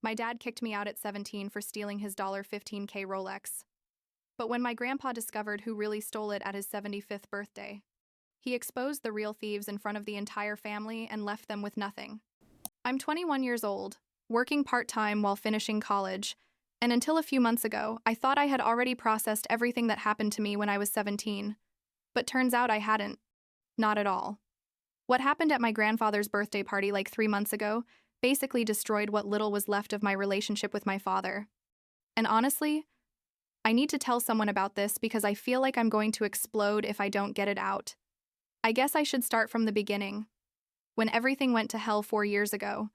My dad kicked me out at 17 for stealing his $15K Rolex. But when my grandpa discovered who really stole it at his 75th birthday, he exposed the real thieves in front of the entire family and left them with nothing. I'm 21 years old, working part-time while finishing college, and until a few months ago, I thought I had already processed everything that happened to me when I was 17. But turns out I hadn't. Not at all. What happened at my grandfather's birthday party like 3 months ago basically destroyed what little was left of my relationship with my father. And honestly, I need to tell someone about this because I feel like I'm going to explode if I don't get it out. I guess I should start from the beginning. When everything went to hell 4 years ago,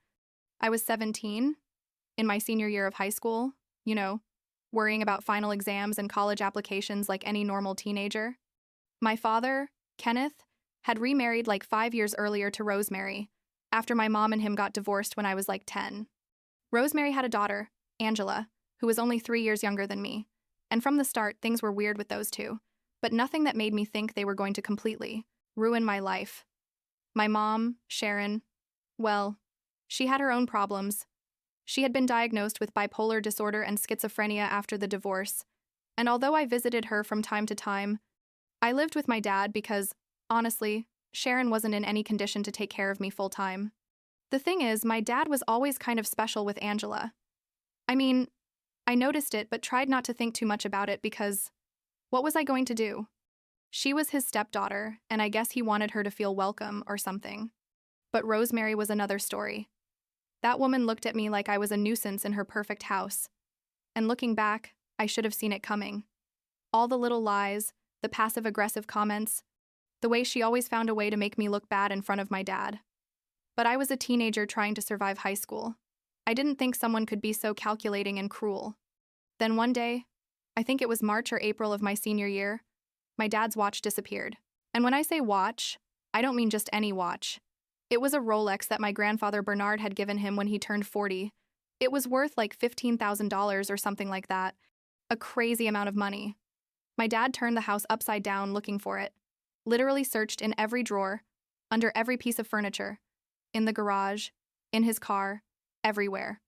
I was 17, in my senior year of high school, worrying about final exams and college applications like any normal teenager. My father, Kenneth, had remarried like 5 years earlier to Rosemary, after my mom and him got divorced when I was like 10. Rosemary had a daughter, Angela, who was only 3 years younger than me, and from the start things were weird with those two, but nothing that made me think they were going to completely ruin my life. My mom, Sharon, well, she had her own problems. She had been diagnosed with bipolar disorder and schizophrenia after the divorce, and although I visited her from time to time, I lived with my dad because, honestly, Sharon wasn't in any condition to take care of me full-time. The thing is, my dad was always kind of special with Angela. I mean, I noticed it but tried not to think too much about it because what was I going to do? She was his stepdaughter, and I guess he wanted her to feel welcome or something. But Rosemary was another story. That woman looked at me like I was a nuisance in her perfect house. And looking back, I should have seen it coming. All the little lies, the passive-aggressive comments, the way she always found a way to make me look bad in front of my dad. But I was a teenager trying to survive high school. I didn't think someone could be so calculating and cruel. Then one day, I think it was March or April of my senior year, my dad's watch disappeared. And when I say watch, I don't mean just any watch. It was a Rolex that my grandfather Bernard had given him when he turned 40. It was worth like $15,000 or something like that. A crazy amount of money. My dad turned the house upside down looking for it. Literally searched in every drawer, under every piece of furniture, in the garage, in his car, everywhere.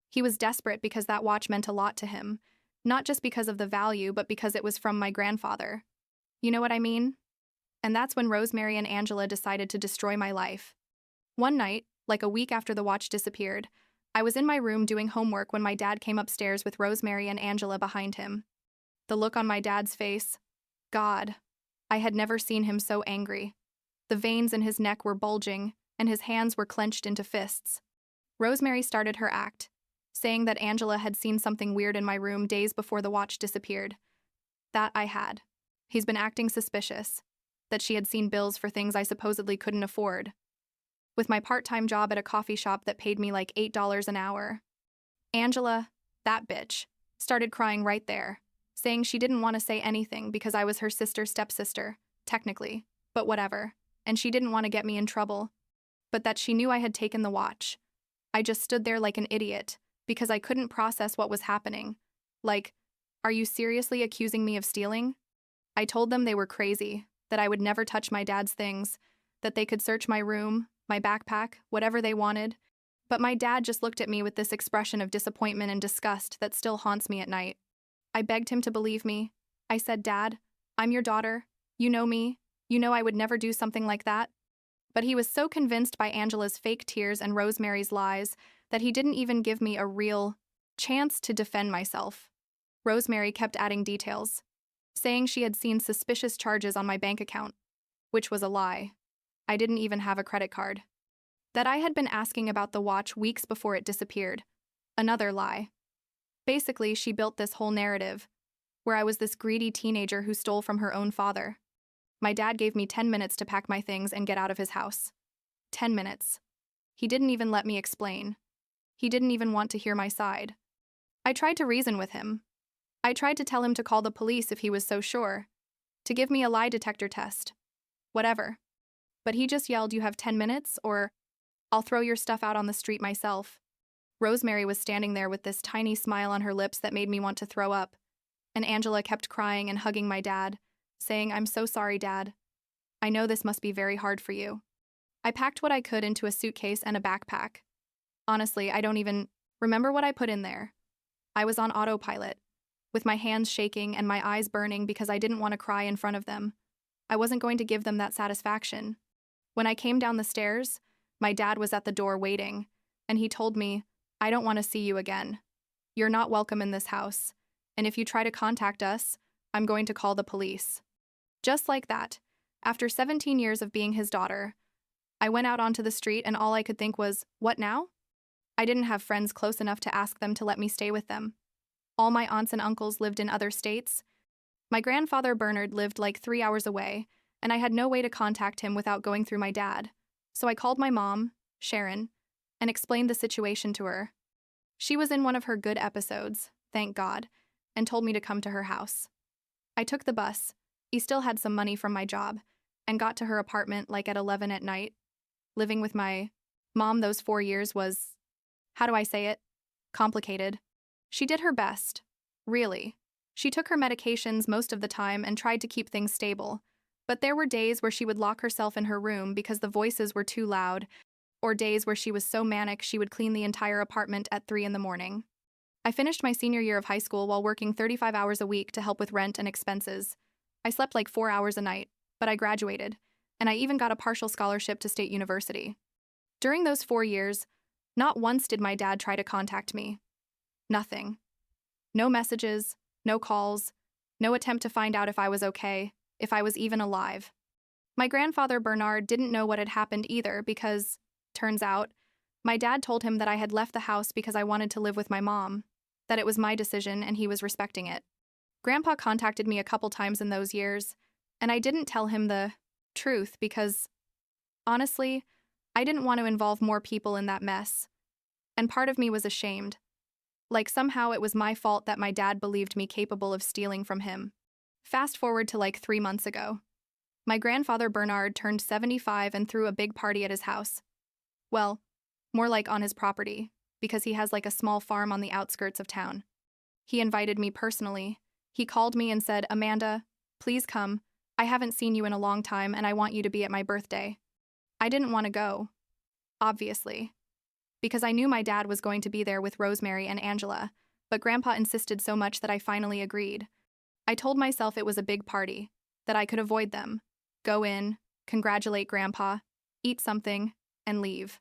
He was desperate because that watch meant a lot to him, not just because of the value, but because it was from my grandfather. You know what I mean? And that's when Rosemary and Angela decided to destroy my life. One night, like a week after the watch disappeared, I was in my room doing homework when my dad came upstairs with Rosemary and Angela behind him. The look on my dad's face, God, I had never seen him so angry. The veins in his neck were bulging, and his hands were clenched into fists. Rosemary started her act, saying that Angela had seen something weird in my room days before the watch disappeared. That I had. He's been acting suspicious. That she had seen bills for things I supposedly couldn't afford. With my part-time job at a coffee shop that paid me like $8 an hour. Angela, that bitch, started crying right there, saying she didn't want to say anything because I was her stepsister, technically, but whatever, and she didn't want to get me in trouble. But that she knew I had taken the watch. I just stood there like an idiot, because I couldn't process what was happening. Like, are you seriously accusing me of stealing? I told them they were crazy, that I would never touch my dad's things, that they could search my room, my backpack, whatever they wanted. But my dad just looked at me with this expression of disappointment and disgust that still haunts me at night. I begged him to believe me. I said, Dad, I'm your daughter. You know me. You know I would never do something like that. But he was so convinced by Angela's fake tears and Rosemary's lies that he didn't even give me a real chance to defend myself. Rosemary kept adding details, saying she had seen suspicious charges on my bank account, which was a lie. I didn't even have a credit card. That I had been asking about the watch weeks before it disappeared. Another lie. Basically, she built this whole narrative, where I was this greedy teenager who stole from her own father. My dad gave me 10 minutes to pack my things and get out of his house. 10 minutes. He didn't even let me explain. He didn't even want to hear my side. I tried to reason with him. I tried to tell him to call the police if he was so sure, to give me a lie detector test. Whatever. But he just yelled, "You have 10 minutes, or I'll throw your stuff out on the street myself." Rosemary was standing there with this tiny smile on her lips that made me want to throw up, and Angela kept crying and hugging my dad, saying, "I'm so sorry, Dad. I know this must be very hard for you." I packed what I could into a suitcase and a backpack. Honestly, I don't even Remember what I put in there? I was on autopilot, with my hands shaking and my eyes burning because I didn't want to cry in front of them. I wasn't going to give them that satisfaction. When I came down the stairs, my dad was at the door waiting, and he told me, "I don't want to see you again. You're not welcome in this house, and if you try to contact us, I'm going to call the police." Just like that, after 17 years of being his daughter, I went out onto the street and all I could think was, what now? I didn't have friends close enough to ask them to let me stay with them. All my aunts and uncles lived in other states. My grandfather Bernard lived like 3 hours away, and I had no way to contact him without going through my dad. So I called my mom, Sharon, and explained the situation to her. She was in one of her good episodes, thank God, and told me to come to her house. I took the bus. He still had some money from my job, and got to her apartment like at 11 at night. Living with my mom those 4 years was, how do I say it? Complicated. She did her best. Really. She took her medications most of the time and tried to keep things stable. But there were days where she would lock herself in her room because the voices were too loud, or days where she was so manic she would clean the entire apartment at 3 in the morning. I finished my senior year of high school while working 35 hours a week to help with rent and expenses. I slept like 4 hours a night, but I graduated, and I even got a partial scholarship to State University. During those 4 years, not once did my dad try to contact me. Nothing. No messages, no calls, no attempt to find out if I was okay, if I was even alive. My grandfather Bernard didn't know what had happened either because, turns out, my dad told him that I had left the house because I wanted to live with my mom, that it was my decision and he was respecting it. Grandpa contacted me a couple times in those years, and I didn't tell him the truth because, honestly, I didn't want to involve more people in that mess. And part of me was ashamed. Like somehow it was my fault that my dad believed me capable of stealing from him. Fast forward to like 3 months ago. My grandfather Bernard turned 75 and threw a big party at his house. Well, more like on his property, because he has like a small farm on the outskirts of town. He invited me personally. He called me and said, "Amanda, please come. I haven't seen you in a long time and I want you to be at my birthday." I didn't want to go, obviously, because I knew my dad was going to be there with Rosemary and Angela, but Grandpa insisted so much that I finally agreed. I told myself it was a big party, that I could avoid them, go in, congratulate Grandpa, eat something, and leave.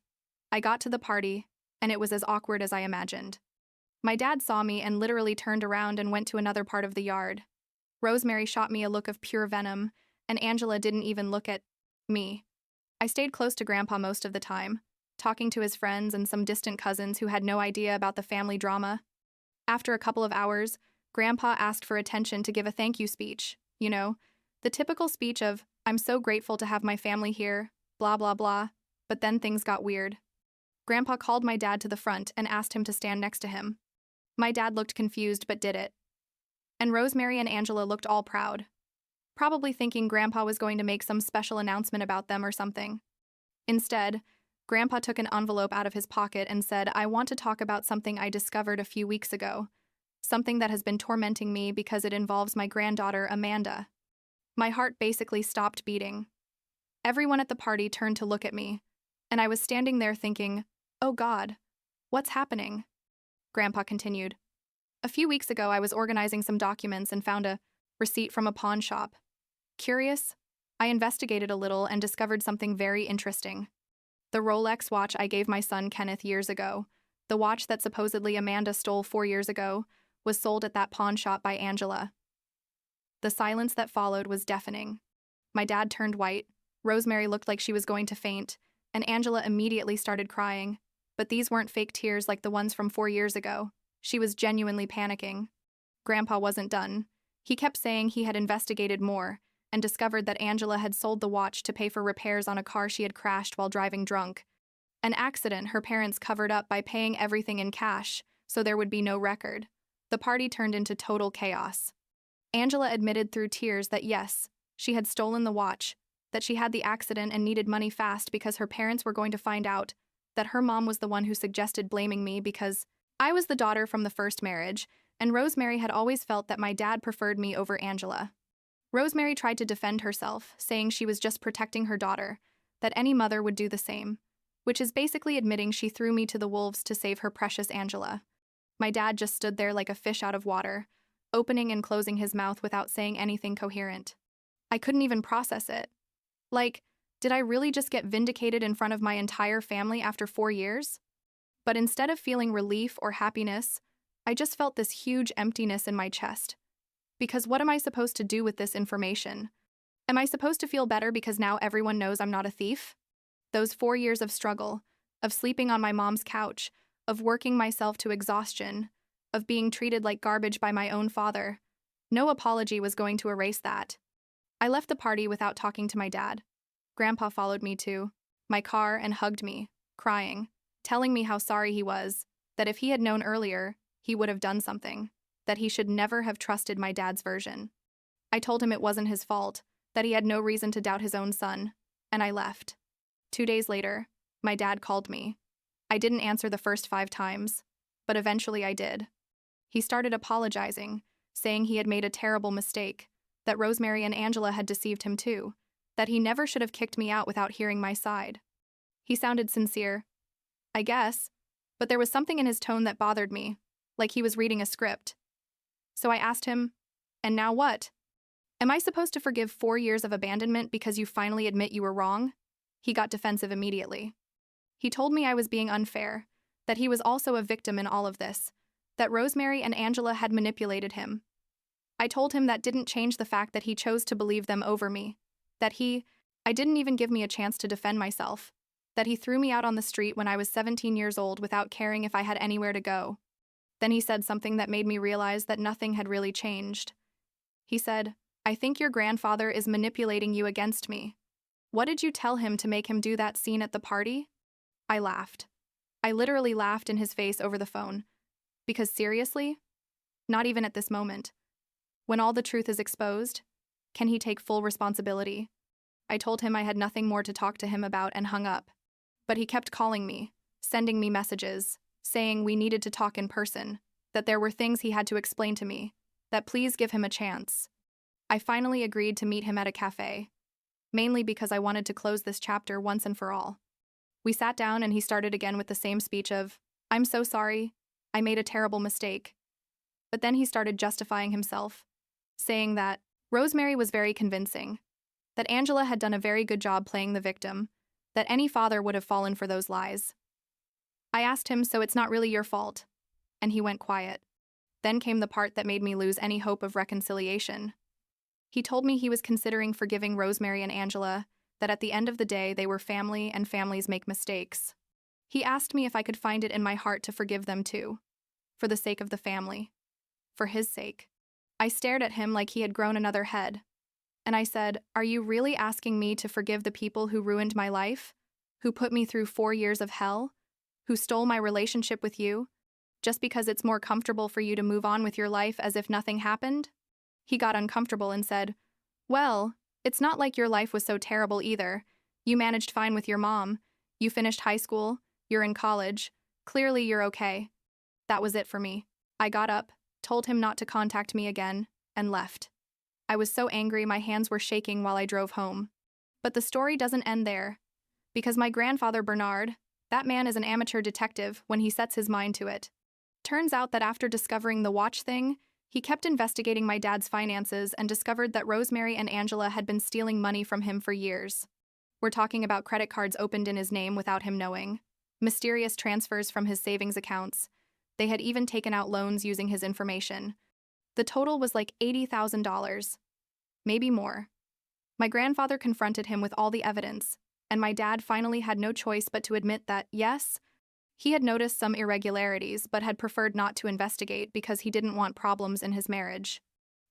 I got to the party, and it was as awkward as I imagined. My dad saw me and literally turned around and went to another part of the yard. Rosemary shot me a look of pure venom, and Angela didn't even look at me. I stayed close to Grandpa most of the time, talking to his friends and some distant cousins who had no idea about the family drama. After a couple of hours, Grandpa asked for attention to give a thank you speech, the typical speech of, "I'm so grateful to have my family here, blah blah blah," but then things got weird. Grandpa called my dad to the front and asked him to stand next to him. My dad looked confused but did it. And Rosemary and Angela looked all proud, probably thinking Grandpa was going to make some special announcement about them or something. Instead, Grandpa took an envelope out of his pocket and said, "I want to talk about something I discovered a few weeks ago, something that has been tormenting me because it involves my granddaughter, Amanda." My heart basically stopped beating. Everyone at the party turned to look at me, and I was standing there thinking, oh God, what's happening? Grandpa continued. "A few weeks ago, I was organizing some documents and found a receipt from a pawn shop. Curious, I investigated a little and discovered something very interesting. The Rolex watch I gave my son Kenneth years ago, the watch that supposedly Amanda stole 4 years ago, was sold at that pawn shop by Angela." The silence that followed was deafening. My dad turned white, Rosemary looked like she was going to faint, and Angela immediately started crying. But these weren't fake tears like the ones from 4 years ago. She was genuinely panicking. Grandpa wasn't done. He kept saying he had investigated more and discovered that Angela had sold the watch to pay for repairs on a car she had crashed while driving drunk. An accident her parents covered up by paying everything in cash, so there would be no record. The party turned into total chaos. Angela admitted through tears that yes, she had stolen the watch, that she had the accident and needed money fast because her parents were going to find out, that her mom was the one who suggested blaming me because I was the daughter from the first marriage, and Rosemary had always felt that my dad preferred me over Angela. Rosemary tried to defend herself, saying she was just protecting her daughter, that any mother would do the same. which is basically admitting she threw me to the wolves to save her precious Angela. My dad just stood there like a fish out of water, opening and closing his mouth without saying anything coherent. I couldn't even process it. Like, did I really just get vindicated in front of my entire family after 4 years? But instead of feeling relief or happiness, I just felt this huge emptiness in my chest. Because what am I supposed to do with this information? Am I supposed to feel better because now everyone knows I'm not a thief? Those 4 years of struggle, of sleeping on my mom's couch, of working myself to exhaustion, of being treated like garbage by my own father, no apology was going to erase that. I left the party without talking to my dad. Grandpa followed me to my car and hugged me, crying, telling me how sorry he was, that if he had known earlier, he would have done something, that he should never have trusted my dad's version. I told him it wasn't his fault, that he had no reason to doubt his own son, and I left. 2 days later, my dad called me. I didn't answer the first 5 times, but eventually I did. He started apologizing, saying he had made a terrible mistake, that Rosemary and Angela had deceived him too, that he never should have kicked me out without hearing my side. He sounded sincere, I guess, but there was something in his tone that bothered me, like he was reading a script. So I asked him, and now what? Am I supposed to forgive 4 years of abandonment because you finally admit you were wrong? He got defensive immediately. He told me I was being unfair, that he was also a victim in all of this, that Rosemary and Angela had manipulated him. I told him that didn't change the fact that he chose to believe them over me, that I didn't even give me a chance to defend myself, that he threw me out on the street when I was 17 years old without caring if I had anywhere to go. Then he said something that made me realize that nothing had really changed. He said, I think your grandfather is manipulating you against me. What did you tell him to make him do that scene at the party? I laughed. I literally laughed in his face over the phone. Because seriously? Not even at this moment. When all the truth is exposed, can he take full responsibility? I told him I had nothing more to talk to him about and hung up. But he kept calling me, sending me messages, saying we needed to talk in person, that there were things he had to explain to me, that please give him a chance. I finally agreed to meet him at a cafe, mainly because I wanted to close this chapter once and for all. We sat down and he started again with the same speech of, I'm so sorry, I made a terrible mistake. But then he started justifying himself, saying that Rosemary was very convincing, that Angela had done a very good job playing the victim, that any father would have fallen for those lies. I asked him, so it's not really your fault, and he went quiet. Then came the part that made me lose any hope of reconciliation. He told me he was considering forgiving Rosemary and Angela, that at the end of the day they were family and families make mistakes. He asked me if I could find it in my heart to forgive them too, for the sake of the family, for his sake. I stared at him like he had grown another head, and I said, are you really asking me to forgive the people who ruined my life, who put me through 4 years of hell, who stole my relationship with you, just because it's more comfortable for you to move on with your life as if nothing happened? He got uncomfortable and said, well, it's not like your life was so terrible either. You managed fine with your mom. You finished high school. You're in college. Clearly you're okay. That was it for me. I got up, told him not to contact me again, and left. I was so angry my hands were shaking while I drove home. But the story doesn't end there. Because my grandfather Bernard, that man is an amateur detective when he sets his mind to it. Turns out that after discovering the watch thing, he kept investigating my dad's finances and discovered that Rosemary and Angela had been stealing money from him for years. We're talking about credit cards opened in his name without him knowing, mysterious transfers from his savings accounts. They had even taken out loans using his information. The total was like $80,000. Maybe more. My grandfather confronted him with all the evidence, and my dad finally had no choice but to admit that, yes, he had noticed some irregularities but had preferred not to investigate because he didn't want problems in his marriage.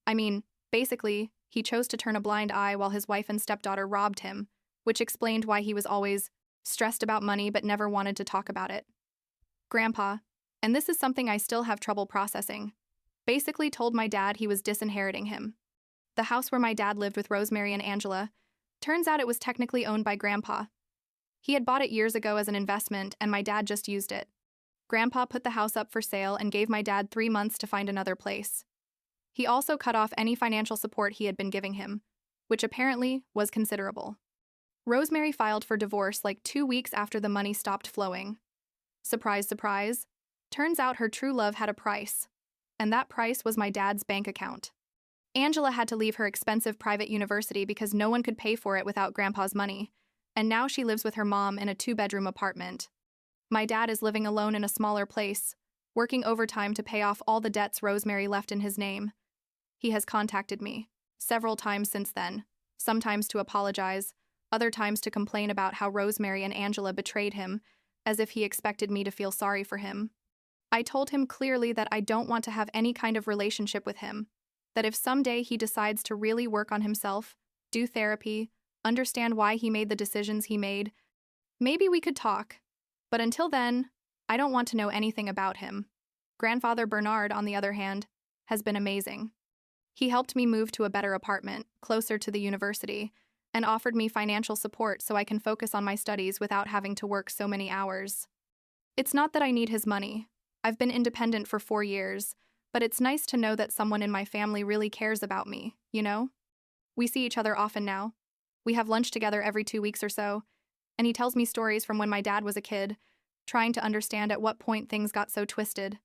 I mean, basically, he chose to turn a blind eye while his wife and stepdaughter robbed him, which explained why he was always stressed about money but never wanted to talk about it. Grandpa, and this is something I still have trouble processing, basically told my dad he was disinheriting him. The house where my dad lived with Rosemary and Angela, turns out it was technically owned by Grandpa. He had bought it years ago as an investment, and my dad just used it. Grandpa put the house up for sale and gave my dad 3 months to find another place. He also cut off any financial support he had been giving him, which apparently was considerable. Rosemary filed for divorce like 2 weeks after the money stopped flowing. Surprise, surprise. Turns out her true love had a price. And that price was my dad's bank account. Angela had to leave her expensive private university because no one could pay for it without Grandpa's money, and now she lives with her mom in a 2-bedroom apartment. My dad is living alone in a smaller place, working overtime to pay off all the debts Rosemary left in his name. He has contacted me several times since then, sometimes to apologize, other times to complain about how Rosemary and Angela betrayed him, as if he expected me to feel sorry for him. I told him clearly that I don't want to have any kind of relationship with him, that if someday he decides to really work on himself, do therapy, understand why he made the decisions he made, maybe we could talk. But until then, I don't want to know anything about him. Grandfather Bernard, on the other hand, has been amazing. He helped me move to a better apartment, closer to the university, and offered me financial support so I can focus on my studies without having to work so many hours. It's not that I need his money. I've been independent for 4 years, but it's nice to know that someone in my family really cares about me, you know? We see each other often now. We have lunch together every 2 weeks or so, and he tells me stories from when my dad was a kid, trying to understand at what point things got so twisted.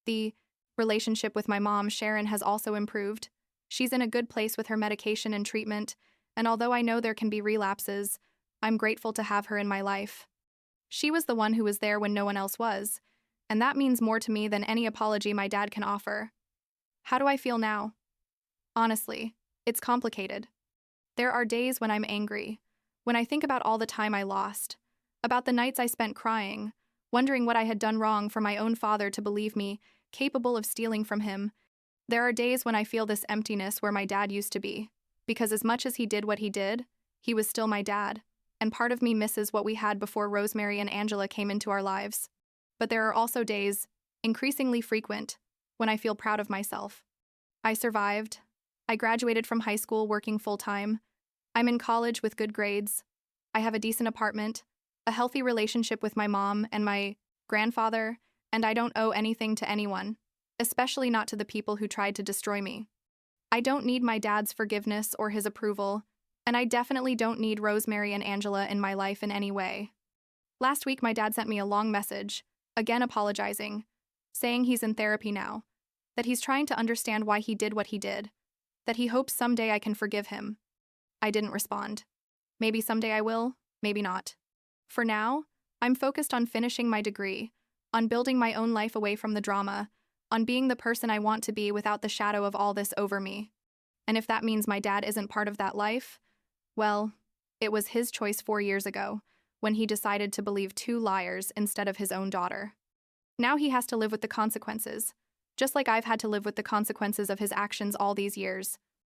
The relationship with my mom, Sharon, has also improved. She's in a good place with her medication and treatment, and although I know there can be relapses, I'm grateful to have her in my life. She was the one who was there when no one else was, and that means more to me than any apology my dad can offer. How do I feel now? Honestly, it's complicated. There are days when I'm angry, when I think about all the time I lost, about the nights I spent crying, wondering what I had done wrong for my own father to believe me capable of stealing from him. There are days when I feel this emptiness where my dad used to be, because as much as he did what he did, he was still my dad, and part of me misses what we had before Rosemary and Angela came into our lives. But there are also days, increasingly frequent, when I feel proud of myself. I survived. I graduated from high school working full-time. I'm in college with good grades. I have a decent apartment, a healthy relationship with my mom and my grandfather, and I don't owe anything to anyone, especially not to the people who tried to destroy me. I don't need my dad's forgiveness or his approval, and I definitely don't need Rosemary and Angela in my life in any way. Last week, my dad sent me a long message, again apologizing, saying he's in therapy now, that he's trying to understand why he did what he did, that he hopes someday I can forgive him. I didn't respond. Maybe someday I will, maybe not. For now, I'm focused on finishing my degree, on building my own life away from the drama, on being the person I want to be without the shadow of all this over me. And if that means my dad isn't part of that life, well, it was his choice 4 years ago, when he decided to believe 2 liars instead of his own daughter. Now he has to live with the consequences, just like I've had to live with the consequences of his actions all these years.